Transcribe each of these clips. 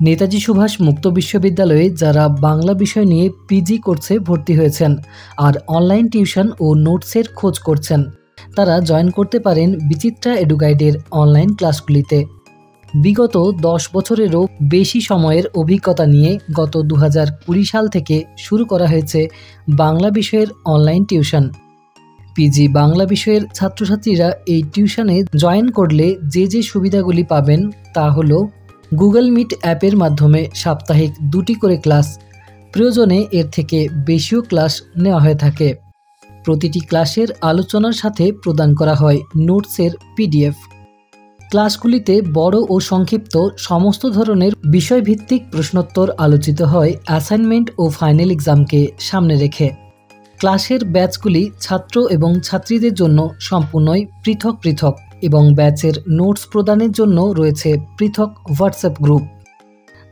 নেতাজি সুভাষ মুক্ত বিশ্ববিদ্যালয়ে যারা বাংলা বিষয় নিয়ে পিজি কোর্সে ভর্তি হয়েছেন আর অনলাইন টিউশন ও নোটসের খোঁজ করছেন, তারা জয়েন করতে পারেন বিচিত্রা এডুগাইডের অনলাইন ক্লাসগুলিতে। বিগত 10 বছরেরও বেশি সময়ের অভিজ্ঞতা নিয়ে গত 2020 সাল থেকে শুরু করা হয়েছে বাংলা বিষয়ের অনলাইন টিউশন। পিজি বাংলা বিষয়ের ছাত্রছাত্রীরা এই টিউশনে জয়েন করলে যে সুবিধাগুলি পাবেন তা হলো গুগল মিট অ্যাপের মাধ্যমে সাপ্তাহিক 2টি করে ক্লাস, প্রয়োজনে এর থেকে বেশিও ক্লাস নেওয়া হয়ে থাকে। প্রতিটি ক্লাসের আলোচনার সাথে প্রদান করা হয় নোটসের পিডিএফ। ক্লাসগুলিতে বড় ও সংক্ষিপ্ত সমস্ত ধরনের বিষয়ভিত্তিক প্রশ্নোত্তর আলোচিত হয় অ্যাসাইনমেন্ট ও ফাইনাল এক্সামকে সামনে রেখে। ক্লাসের ব্যাচগুলি ছাত্র এবং ছাত্রীদের জন্য সম্পূর্ণই পৃথক পৃথক এবং ব্যাচের নোটস প্রদানের জন্য রয়েছে পৃথক হোয়াটসঅ্যাপ গ্রুপ।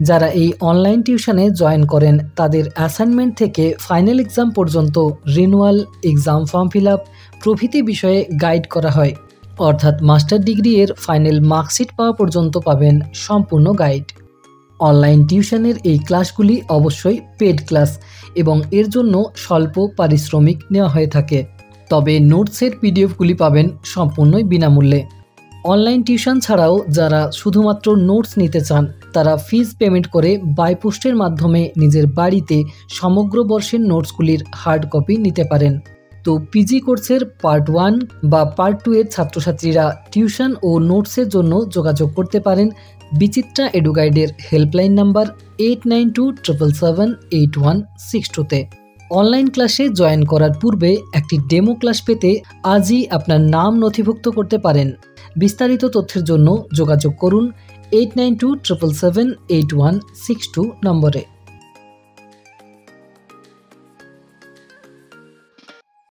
যারা এই অনলাইন টিউশনে জয়েন করেন তাদের অ্যাসাইনমেন্ট থেকে ফাইনাল এক্সাম পর্যন্ত renewal, exam form fill up প্রভৃতি বিষয়ে গাইড করা হয়, অর্থাৎ মাস্টার ডিগ্রি এর ফাইনাল মার্কশিট পাওয়া পর্যন্ত পাবেন সম্পূর্ণ গাইড। অনলাইন টিউশনের এই ক্লাসগুলি অবশ্যই পেড ক্লাস এবং এর জন্য স্বল্প পারিশ্রমিক নেওয়া হয়ে থাকে, তবে নোটসের পিডিএফগুলি পাবেন সম্পূর্ণই বিনামূল্যে। অনলাইন টিউশন ছাড়াও যারা শুধুমাত্র নোটস নিতে চান তারা ফিজ পেমেন্ট করে বাই পোস্টের মাধ্যমে নিজের বাড়িতে সমগ্র বর্ষের নোটসগুলির হার্ড কপি নিতে পারেন। তো পিজি কোর্সের পার্ট 1 বা পার্ট 2 এর ছাত্রছাত্রীরা টিউশন ও নোটসের জন্য যোগাযোগ করতে পারেন বিচিত্রা এডুগাইডের হেল্পলাইন নাম্বার 8927778162-তে। অনলাইন ক্লাসে জয়েন করার পূর্বে একটি ডেমো ক্লাস পেতে আজই আপনার নাম নথিভুক্ত করতে পারেন। বিস্তারিত তথ্যের জন্য যোগাযোগ করুন 8927778162 নম্বরে।